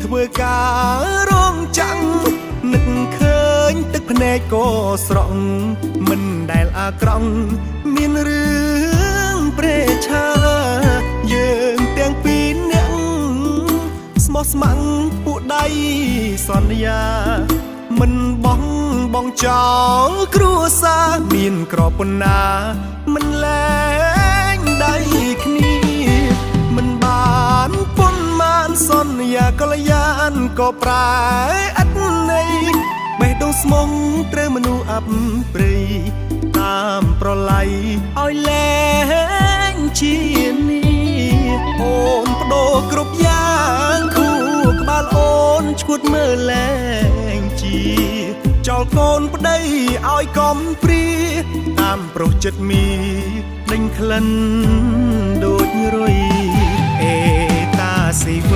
ធ្វើការរងចាំងនឹកឃើញទឹកភ្នែកក៏ស្រក់មិនដែលអាក្រង់មានរឿងប្រេឆាយើងទាំងពីរនាក់ស្មោះស្ម័គ្រពួកដៃសន្យាមិនបង់ចោលគ្រួសារមានក្របប៉ុណ្ណាមិនលែងដៃគ្នាមិនបានប៉ុន្មានសន្យាកល្យានក៏ប្រែឥតន័យបេះដូងស្មុងត្រូវមនុស្សអាប់ព្រៃតាមប្រឡ័យឲ្យលែងជានេះអូនបដូរគ្រប់យ៉ាងគូក្បាលអូនឈួតមើលលែងជាចោលកូនប្តីឲ្យកំព្រាតាមប្រុសចិត្តមីដេញក្លិនដូចរុយអេតាស៊ីវិល